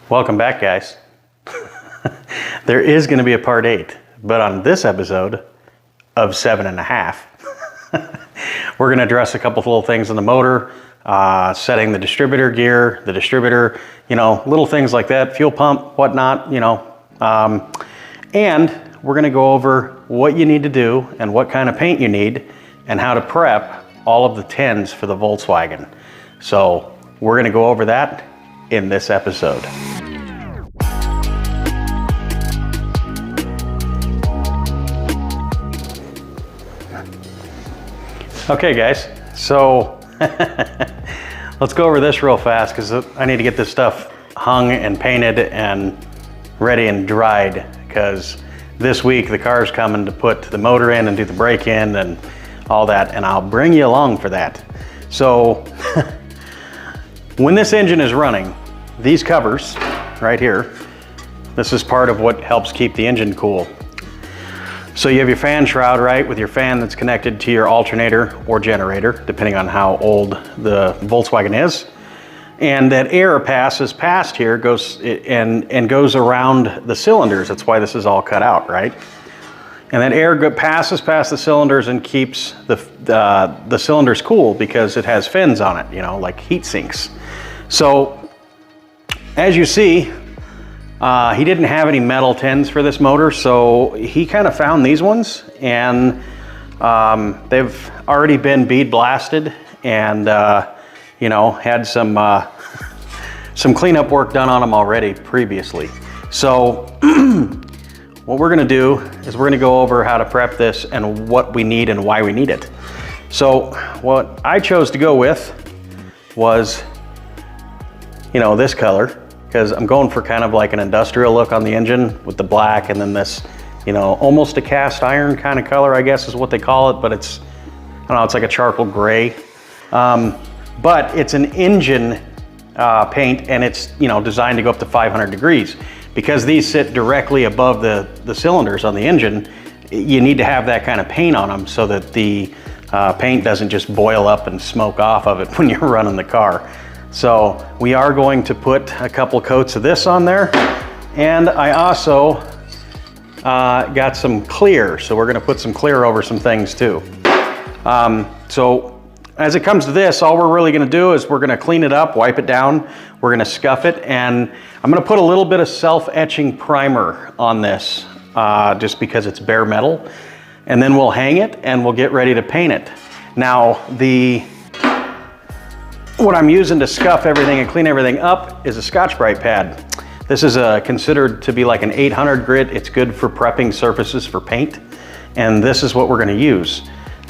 Welcome back, guys. There is going to be a part 8, but on this episode of 7.5, we're going to address a couple of little things in the motor, setting the distributor gear, little things like that, fuel pump, whatnot, and we're going to go over what you need to do and what kind of paint you need and how to prep all of the 10s for the Volkswagen. So we're going to go over that in this episode. Okay guys, so let's go over this real fast because I need to get this stuff hung and painted and ready and dried, because this week the car's coming to put the motor in and do the brake in and all that, and I'll bring you along for that. So when this engine is running, these covers right here, this is part of what helps keep the engine cool. So you have your fan shroud, right, with your fan that's connected to your alternator or generator, depending on how old the Volkswagen is. And that air passes past here, goes around the cylinders. That's why this is all cut out, right? And that air passes past the cylinders and keeps the cylinders cool because it has fins on it, like heat sinks. So as you see, he didn't have any metal 10s for this motor, so he kind of found these ones, and they've already been bead blasted and had some cleanup work done on them already previously. So what we're gonna do is we're gonna go over how to prep this and what we need and why we need it. So what I chose to go with was, this color, because I'm going for kind of like an industrial look on the engine with the black, and then this, almost a cast iron kind of color, I guess is what they call it, but it's like a charcoal gray. But it's an engine paint, and it's, designed to go up to 500 degrees. Because these sit directly above the cylinders on the engine, you need to have that kind of paint on them so that the paint doesn't just boil up and smoke off of it when you're running the car. So we are going to put a couple coats of this on there, and I also got some clear, so we're going to put some clear over some things too. So as it comes to this, all we're really going to do is we're going to clean it up, wipe it down, we're going to scuff it, and I'm going to put a little bit of self-etching primer on this just because it's bare metal, and then we'll hang it and we'll get ready to paint it. Now what I'm using to scuff everything and clean everything up is a Scotch-Brite pad. This is considered to be like an 800 grit. It's good for prepping surfaces for paint, and this is what we're going to use.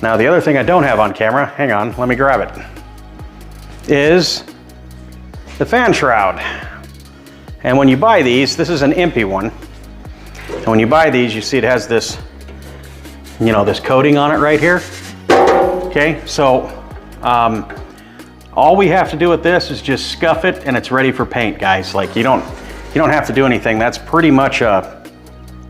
Now the other thing I don't have on camera, hang on, let me grab it, is the fan shroud. And when you buy these, this is an empty one, and when you buy these, you see it has this, this coating on it right here. Okay, so all we have to do with this is just scuff it and it's ready for paint, guys. Like you don't have to do anything. That's pretty much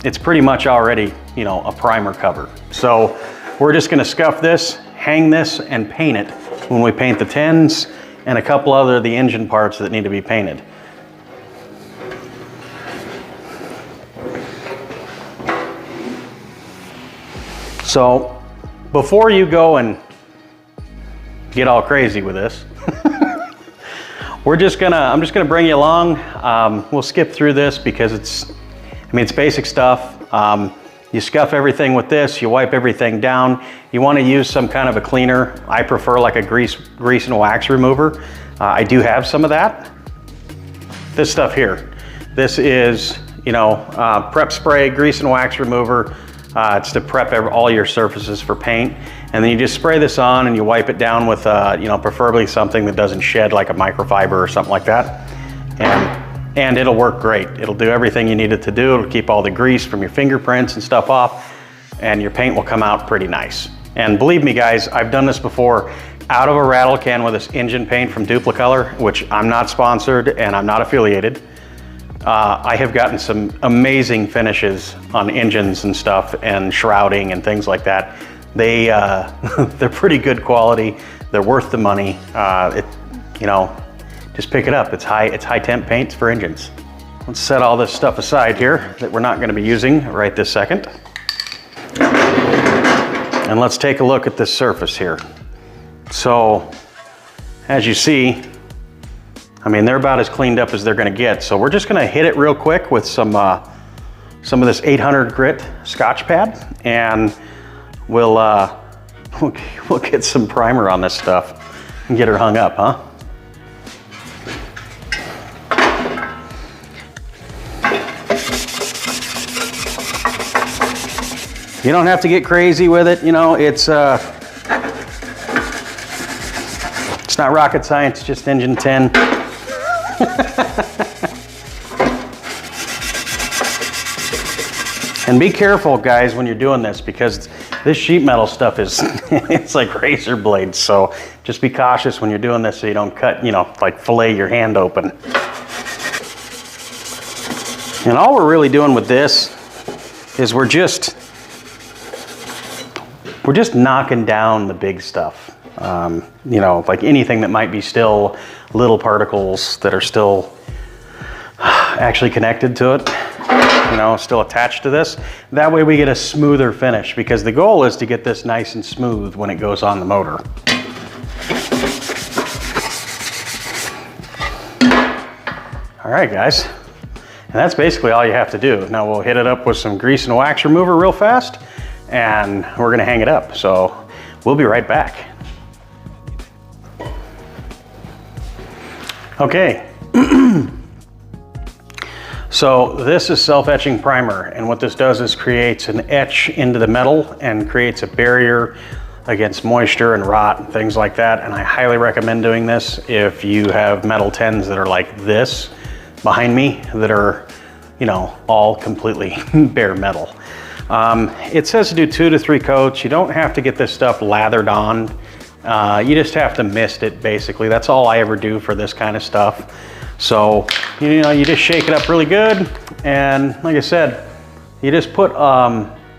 it's pretty much already, a primer cover. So we're just gonna scuff this, hang this, and paint it when we paint the 10s and a couple other of the engine parts that need to be painted. So before you go and get all crazy with this, I'm just gonna bring you along. We'll skip through this because it's basic stuff. You scuff everything with this, you wipe everything down. You wanna use some kind of a cleaner. I prefer like a grease and wax remover. I do have some of that. This stuff here. This is, prep spray, grease and wax remover. It's to prep all your surfaces for paint. And then you just spray this on and you wipe it down with, preferably something that doesn't shed, like a microfiber or something like that. And it'll work great. It'll do everything you need it to do. It'll keep all the grease from your fingerprints and stuff off, and your paint will come out pretty nice. And believe me guys, I've done this before out of a rattle can with this engine paint from Duplicolor, which I'm not sponsored and I'm not affiliated. I have gotten some amazing finishes on engines and stuff, and shrouding and things like that. They're pretty good quality. They're worth the money. Just pick it up. It's high temp paints for engines. let's set all this stuff aside here that we're not going to be using right this second. And let's take a look at this surface here. So, as you see, I mean, they're about as cleaned up as they're going to get. So we're just going to hit it real quick with some of this 800 grit Scotch pad, and we'll get some primer on this stuff and get her hung up, huh? You don't have to get crazy with it, you know, it's not rocket science, just engine 10. And be careful, guys, when you're doing this, because this sheet metal stuff is, it's like razor blades, so just be cautious when you're doing this so you don't cut, you know, like fillet your hand open. And all we're really doing with this is we're just knocking down the big stuff. You know, like anything that might be still little particles that are still actually connected to it, you know, still attached to this. That way we get a smoother finish, because the goal is to get this nice and smooth when it goes on the motor. All right, guys. And that's basically all you have to do. Now we'll hit it up with some grease and wax remover real fast, and we're gonna hang it up. So we'll be right back. Okay. So this is Self-Etching Primer, and what this does is creates an etch into the metal and creates a barrier against moisture and rot and things like that. And I highly recommend doing this if you have metal tins that are like this behind me, that are, you know, all completely bare metal. It says to do 2 to 3 coats. You don't have to get this stuff lathered on. You just have to mist it, basically. That's all I ever do for this kind of stuff. So, you know, you just shake it up really good, and like I said, you just put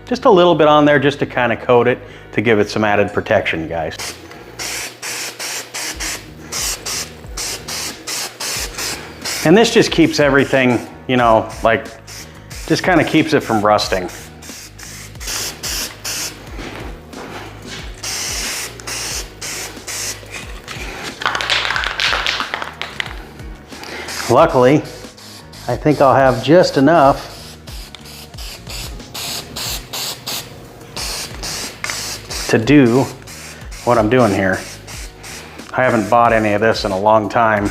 just a little bit on there just to kind of coat it, to give it some added protection, guys. And this just keeps everything, you know, like, just kind of keeps it from rusting. Luckily, I think I'll have just enough to do what I'm doing here. I haven't bought any of this in a long time.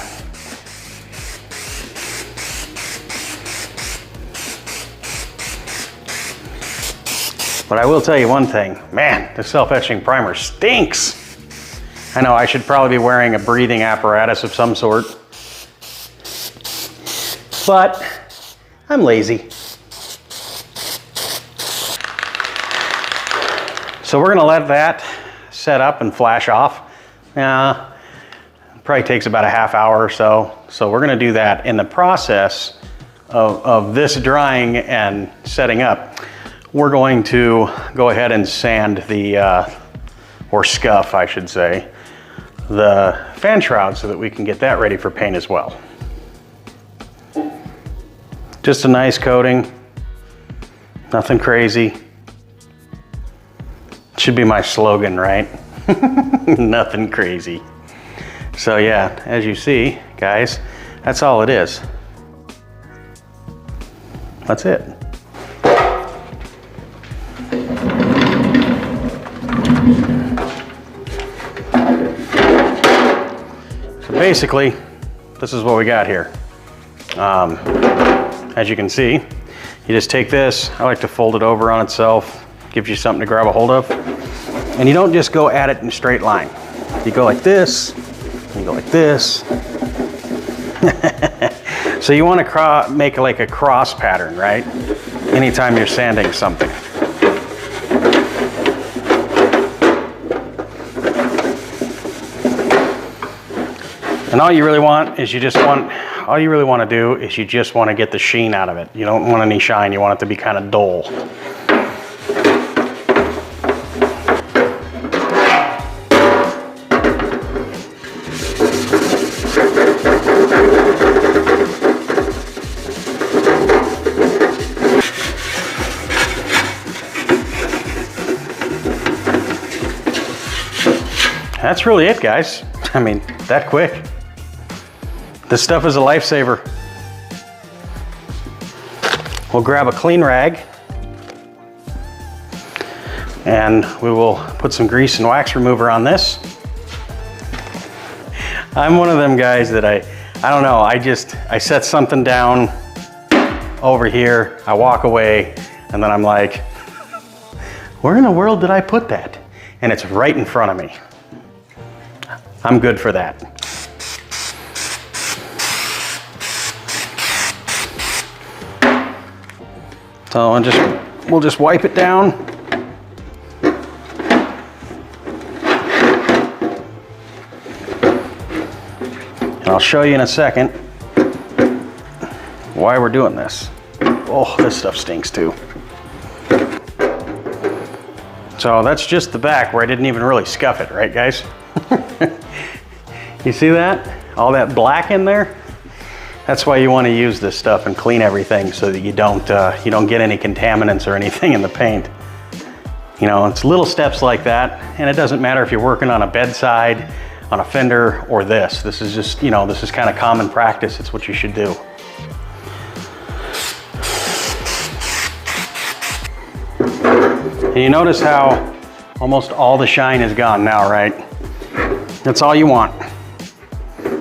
But I will tell you one thing, man, the self-etching primer stinks. I know I should probably be wearing a breathing apparatus of some sort, but I'm lazy. So we're gonna let that set up and flash off. Probably takes about a half hour or so. So we're gonna do that. In the process of this drying and setting up, we're going to go ahead and sand the, or scuff, I should say, the fan shroud so that we can get that ready for paint as well. Just a nice coating, nothing crazy. Should be my slogan, right? Nothing crazy. So yeah, as you see, guys, that's all it is. That's it. So basically, this is what we got here. As you can see, you just take this, I like to fold it over on itself, gives you something to grab a hold of. And you don't just go at it in a straight line. You go like this, and you go like this. So you want to make like a cross pattern, right? Anytime you're sanding something. And all you really want is all you really want to do is you just want to get the sheen out of it. You don't want any shine, you want it to be kind of dull. that's really it, guys. I mean, that quick. This stuff is a lifesaver. We'll grab a clean rag and we will put some grease and wax remover on this. I'm one of them guys that I don't know, I set something down over here, I walk away, and then I'm like, where in the world did I put that? And it's right in front of me. I'm good for that. So we'll just wipe it down. And I'll show you in a second why we're doing this. Oh, this stuff stinks too. So that's just the back where I didn't even really scuff it, right guys? You see that? All that black in there? That's why you want to use this stuff and clean everything so that you don't get any contaminants or anything in the paint. You know, it's little steps like that, and it doesn't matter if you're working on a bedside, on a fender, or this. This is just, you know, this is kind of common practice. It's what you should do. And you notice how almost all the shine is gone now, right? That's all you want.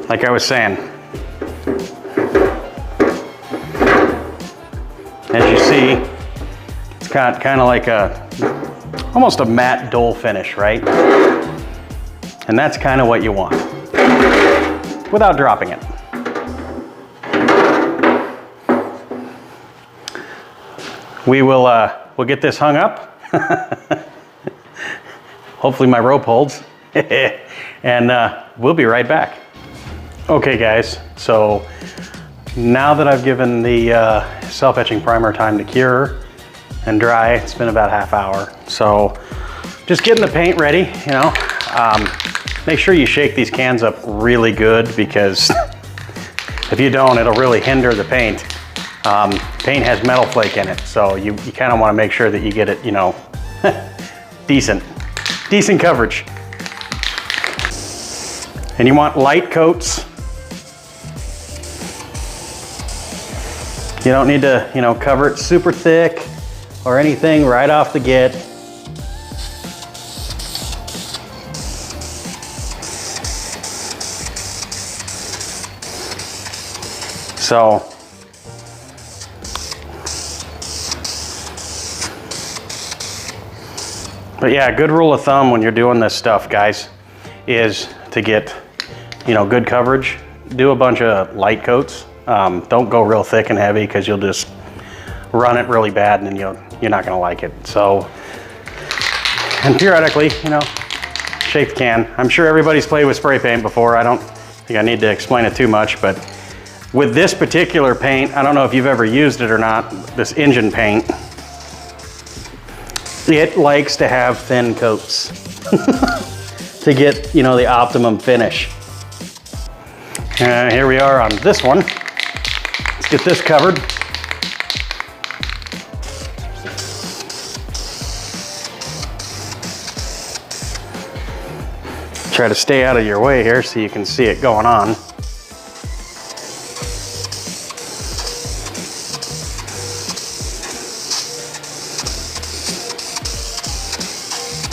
Like I was saying. As you see, it's got kind of like almost a matte dull finish, right? And that's kind of what you want, without dropping it. We'll get this hung up. Hopefully my rope holds. And we'll be right back. Okay guys, so now that I've given the self-etching primer time to cure and dry, it's been about half hour. So just getting the paint ready, you know. Make sure you shake these cans up really good, because if you don't, it'll really hinder the paint. Paint has metal flake in it, so you kind of want to make sure that you get it, you know, decent coverage. And you want light coats. You don't need to, you know, cover it super thick or anything right off the get. So, but yeah, good rule of thumb when you're doing this stuff, guys, is to get, you know, good coverage. Do a bunch of light coats. Don't go real thick and heavy, because you'll just run it really bad and then you're not gonna like it. So, and periodically, you know, shake the can. I'm sure everybody's played with spray paint before. I don't think I need to explain it too much, but with this particular paint, I don't know if you've ever used it or not, this engine paint, it likes to have thin coats to get, you know, the optimum finish. Here we are on this one. Let's get this covered. Try to stay out of your way here so you can see it going on.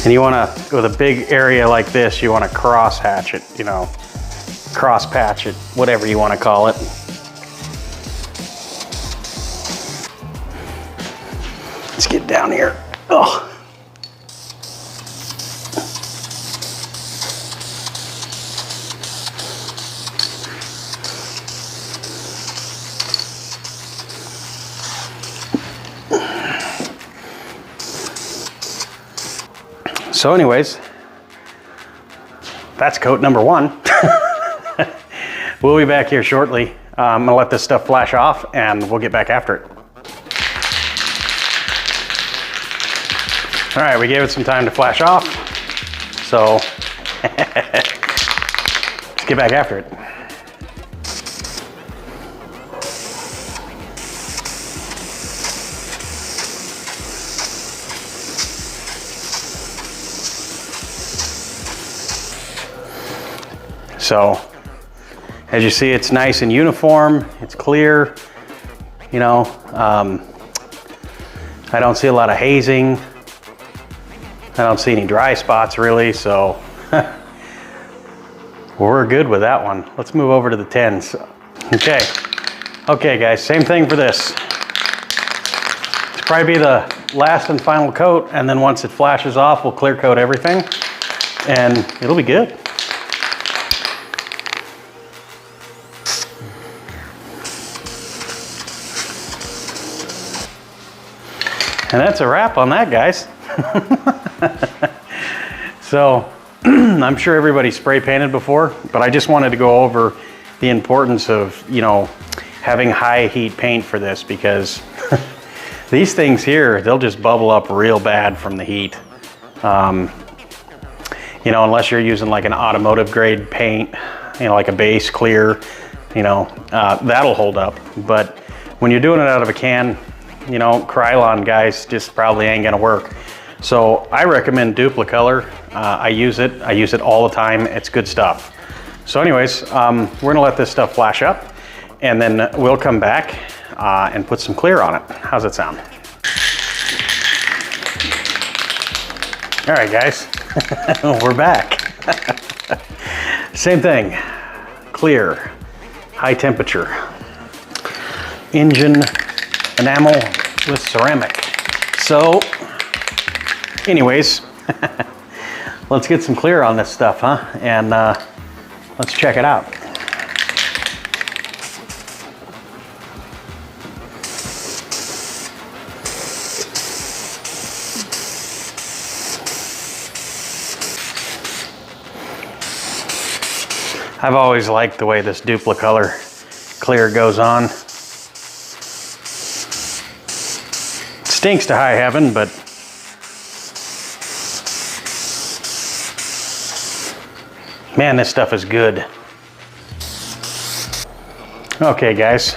And you want to, with a big area like this, you want to cross hatch it, you know, cross patch it, whatever you want to call it. Let's get down here. Oh. So anyways, that's coat number one. We'll be back here shortly. I'm gonna let this stuff flash off and we'll get back after it. All right, we gave it some time to flash off. So let's get back after it. So as you see, it's nice and uniform, it's clear, you know. I don't see a lot of hazing. I don't see any dry spots really, so we're good with that one. Let's move over to the 10s. Okay guys, same thing for this. It's probably be the last and final coat, and then once it flashes off, we'll clear coat everything, and it'll be good. And that's a wrap on that, guys. So I'm sure everybody's spray painted before, but I just wanted to go over the importance of, you know, having high heat paint for this, because these things here, they'll just bubble up real bad from the heat. You know, unless you're using like an automotive grade paint, you know, like a base clear, you know, that'll hold up. But when you're doing it out of a can, you know, Krylon, guys, just probably ain't gonna work. So I recommend Duplicolor. I use it all the time. It's good stuff. So anyways, we're gonna let this stuff flash up, and then we'll come back and put some clear on it. How's that sound? All right, guys, we're back. Same thing, clear, high temperature, engine enamel with ceramic. So anyways, let's get some clear on this stuff, huh? And let's check it out. I've always liked the way this Duplicolor clear goes on. Stinks to high heaven, but man, this stuff is good. Okay, guys,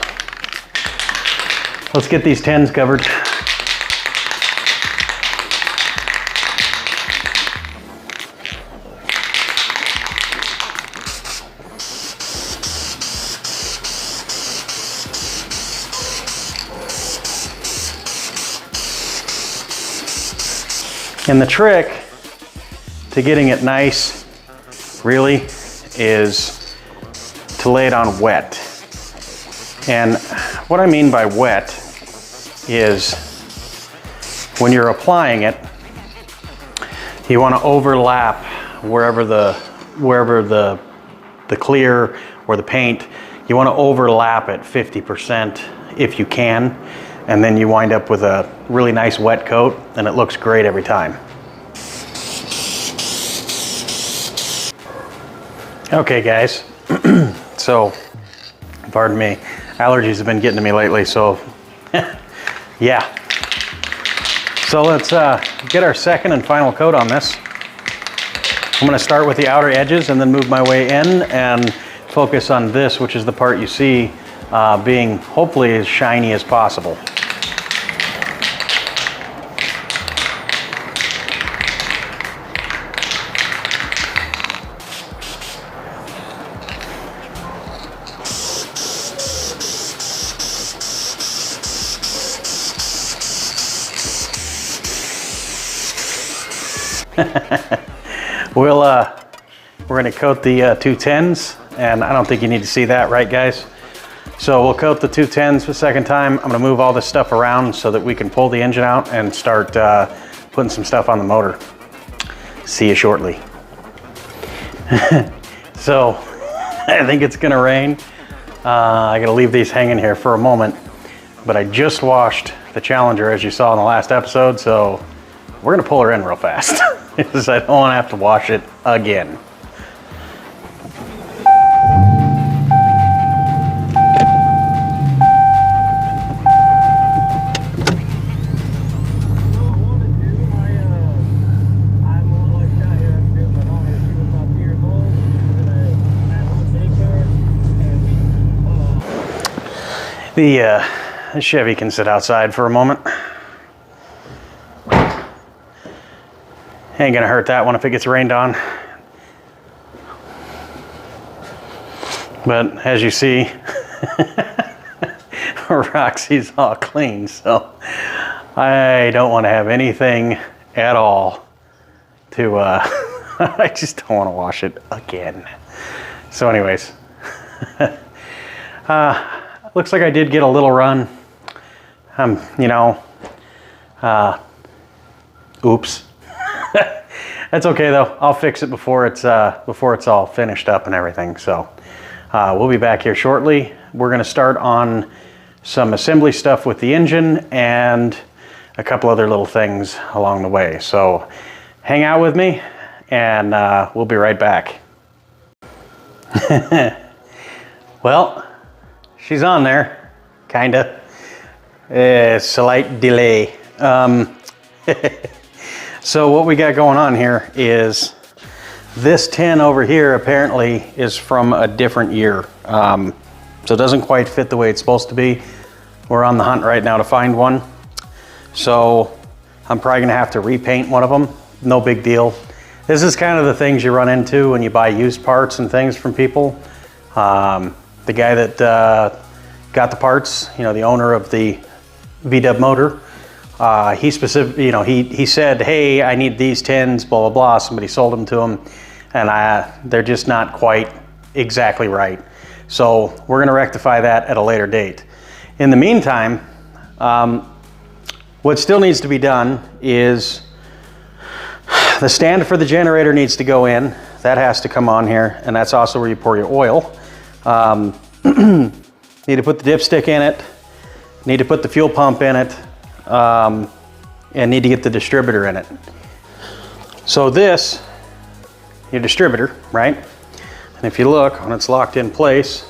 let's get these 10s covered. And the trick to getting it nice, really, is to lay it on wet. And what I mean by wet is when you're applying it, you want to overlap wherever the clear or the paint, you want to overlap it 50% if you can, and then you wind up with a really nice wet coat, and it looks great every time. Okay, guys, so pardon me, allergies have been getting to me lately, so yeah. So let's get our second and final coat on this. I'm going to start with the outer edges and then move my way in and focus on this, which is the part you see being hopefully as shiny as possible. We're going to coat the 2 10s, and I don't think you need to see that, right, guys? So we'll coat the 2 10s the second time. I'm going to move all this stuff around so that we can pull the engine out and start putting some stuff on the motor. See you shortly. So I think it's going to rain. I got to leave these hanging here for a moment, but I just washed the Challenger, as you saw in the last episode, so we're going to pull her in real fast. Because I don't want to have to wash it again. The Chevy can sit outside for a moment. Ain't gonna hurt that one if it gets rained on. But as you see, Roxy's all clean, so I don't want to have anything at all to, I just don't want to wash it again. So anyways, looks like I did get a little run. You know, oops. That's okay though. I'll fix it before it's all finished up and everything. So we'll be back here shortly. We're gonna start on some assembly stuff with the engine and a couple other little things along the way. So hang out with me and we'll be right back. Well, she's on there, kinda. Slight delay. So what we got going on here is this tin over here apparently is from a different year. So it doesn't quite fit the way it's supposed to be. We're on the hunt right now to find one. So I'm probably gonna have to repaint one of them. No big deal. This is kind of the things you run into when you buy used parts and things from people. The guy that got the parts, you know, the owner of the VW motor, he said, hey, I need these tins, blah, blah, blah. Somebody sold them to him and they're just not quite exactly right. So we're gonna rectify that at a later date. In the meantime, what still needs to be done is the stand for the generator needs to go in. That has to come on here, and that's also where you pour your oil. Need to put the dipstick in it, need to put the fuel pump in it, and need to get the distributor in it. So this, your distributor, right? And if you look, when it's locked in place,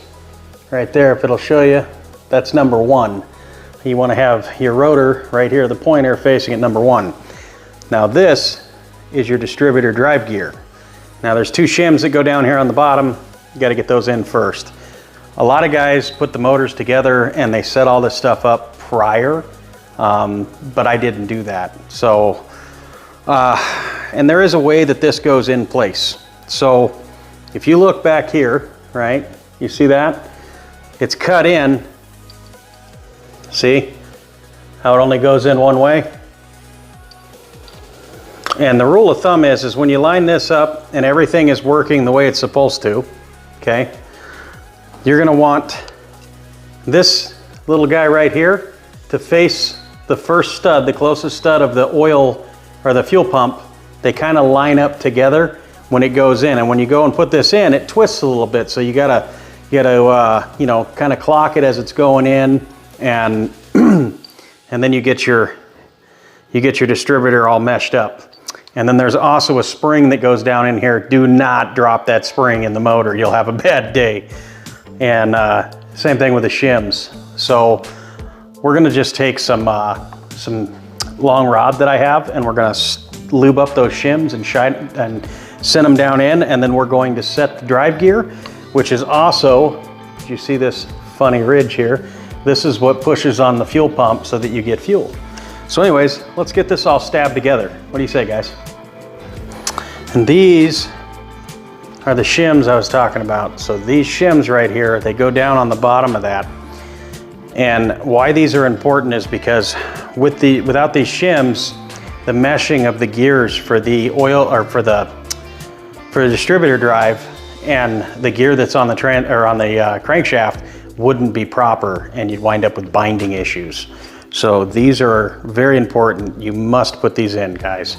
right there, if it'll show you, that's number 1. You want to have your rotor right here, the pointer facing at number 1. Now this is your distributor drive gear. Now there's 2 shims that go down here on the bottom. You got to get those in first. A lot of guys put the motors together and they set all this stuff up prior, but I didn't do that. So, and there is a way that this goes in place. So if you look back here, right, you see that? It's cut in. See how it only goes in one way? And the rule of thumb is when you line this up and everything is working the way it's supposed to, okay, you're gonna want this little guy right here to face the first stud, the closest stud of the oil or the fuel pump. They kind of line up together when it goes in. And when you go and put this in, it twists a little bit. So you gotta you know, kind of clock it as it's going in, and and then you get your distributor all meshed up. And then there's also a spring that goes down in here. Do not drop that spring in the motor. You'll have a bad day. And same thing with the shims. So we're gonna just take some long rod that I have, and we're gonna lube up those shims and send them down in, and then we're going to set the drive gear, which is also, you see this funny ridge here, this is what pushes on the fuel pump so that you get fuel. So anyways, let's get this all stabbed together. What do you say, guys? And these are the shims I was talking about. So these shims right here, they go down on the bottom of that. And why these are important is because without these shims, the meshing of the gears for the oil, or for the distributor drive, and the gear that's on the crankshaft wouldn't be proper, and you'd wind up with binding issues. So these are very important. You must put these in, guys.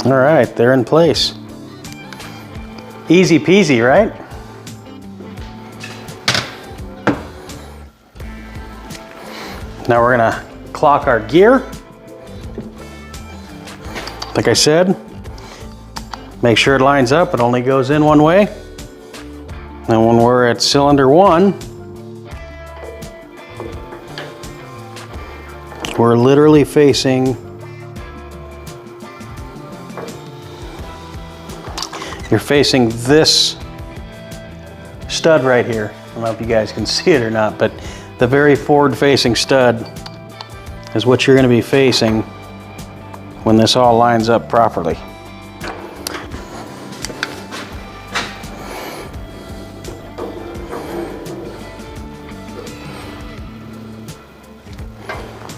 All right, they're in place. Easy peasy, right? Now we're gonna clock our gear. Like I said, make sure it lines up. It only goes in one way. And when we're at cylinder 1, we're literally facing, you're facing this stud right here. I don't know if you guys can see it or not, but the very forward-facing stud is what you're going to be facing when this all lines up properly.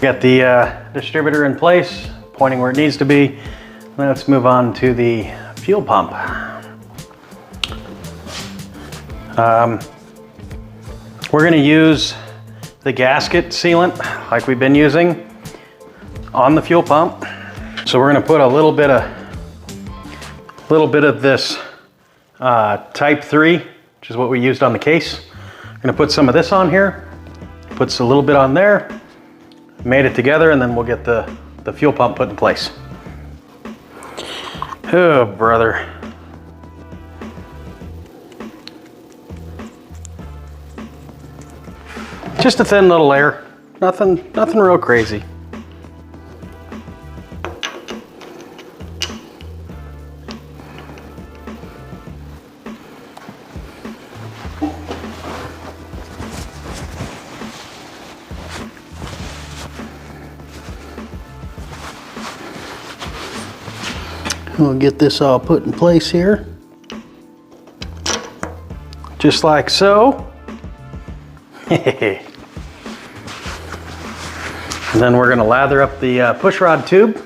Got the distributor in place, pointing where it needs to be. Let's move on to the fuel pump. We're going to use the gasket sealant like we've been using on the fuel pump. So we're going to put a little bit of this type 3, which is what we used on the case. I'm going to put some of this on here, puts a little bit on there, made it together, and then we'll get the fuel pump put in place. Oh, brother. Just a thin little layer, nothing real crazy. We'll get this all put in place here, just like so. And then we're going to lather up the push rod tube.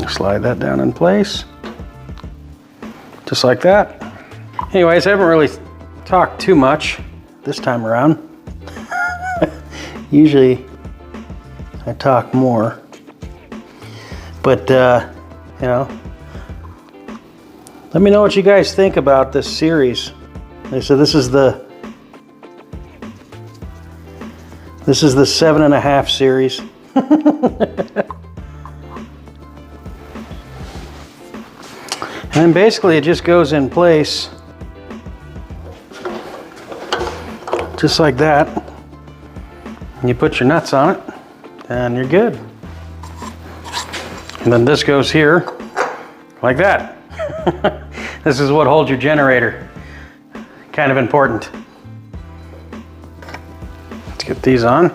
Slide that down in place, just like that. Anyways, I haven't really talked too much this time around. Usually I talk more, but you know, let me know what you guys think about this series. So this is the 7.5 series. And then basically it just goes in place just like that. And you put your nuts on it and you're good. And then this goes here like that. This is what holds your generator. Kind of important. Let's get these on.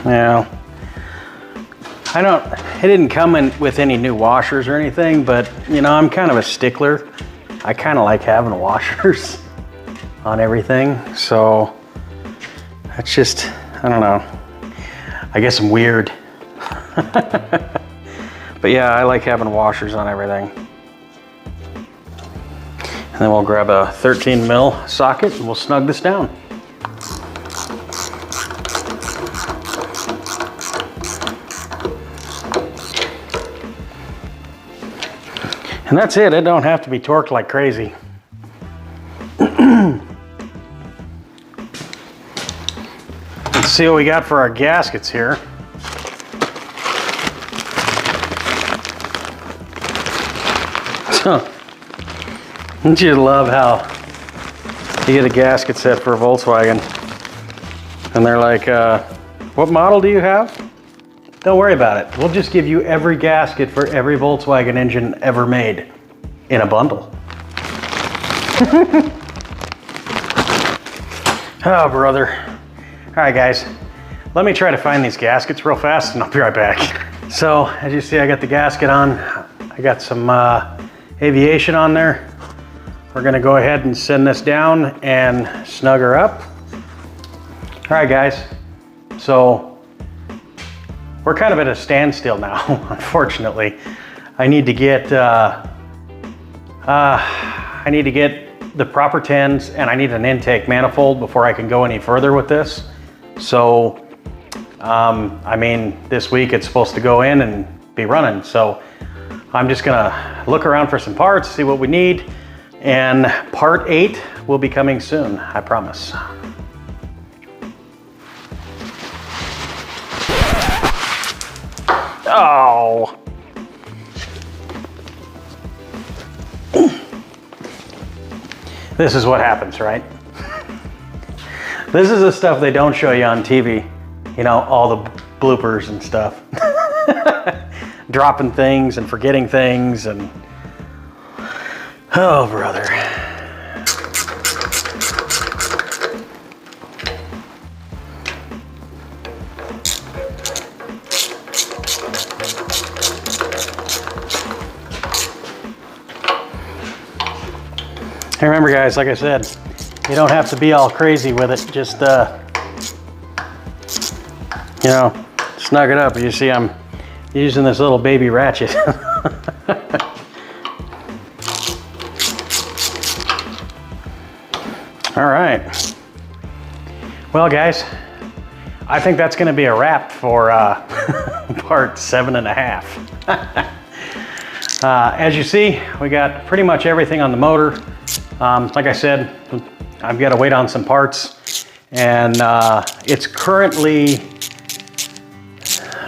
Now, it didn't come in with any new washers or anything, but you know, I'm kind of a stickler. I kind of like having washers on everything, so that's just, I don't know. I guess I'm weird. But yeah, I like having washers on everything. And then we'll grab a 13 mil socket and we'll snug this down. And that's it. It don't have to be torqued like crazy. Let's see what we got for our gaskets here. So, don't you love how you get a gasket set for a Volkswagen and they're like, what model do you have? Don't worry about it. We'll just give you every gasket for every Volkswagen engine ever made in a bundle. Oh, brother. All right, guys. Let me try to find these gaskets real fast and I'll be right back. So, as you see, I got the gasket on. I got some aviation on there. We're gonna go ahead and send this down and snug her up. All right, guys. So, we're kind of at a standstill now, unfortunately. I need to get the proper tins and I need an intake manifold before I can go any further with this. So, I mean, this week it's supposed to go in and be running. So I'm just gonna look around for some parts, see what we need. And part 8 will be coming soon, I promise. Oh. This is what happens, right? This is the stuff they don't show you on TV. You know, all the bloopers and stuff. Dropping things and forgetting things and... Oh, brother. And remember guys, like I said, you don't have to be all crazy with it. Just, you know, snug it up. You see I'm using this little baby ratchet. All right. Well guys, I think that's gonna be a wrap for part 7.5. As you see, we got pretty much everything on the motor. Like I said, I've got to wait on some parts, and it's currently,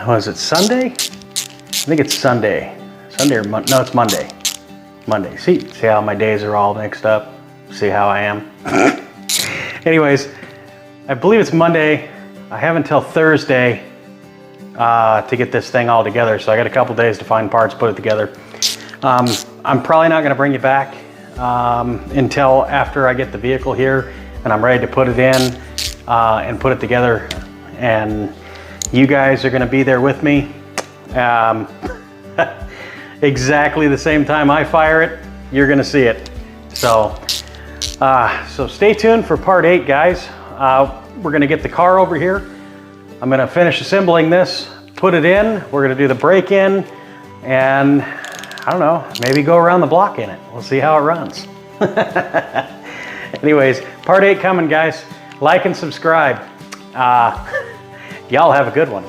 was it Sunday? I think it's Sunday. Sunday or Monday? No, it's Monday. Monday. See how my days are all mixed up? See how I am? Anyways, I believe it's Monday. I have until Thursday to get this thing all together, so I got a couple days to find parts, put it together. I'm probably not going to bring you back until after I get the vehicle here and I'm ready to put it in and put it together, and you guys are going to be there with me exactly the same time I fire it. You're going to see it. So stay tuned for part 8 guys. We're going to get the car over here. I'm going to finish assembling this, put it in, we're going to do the break-in, and I don't know, maybe go around the block in it. We'll see how it runs. Anyways, part 8 coming, guys. Like and subscribe. Y'all have a good one.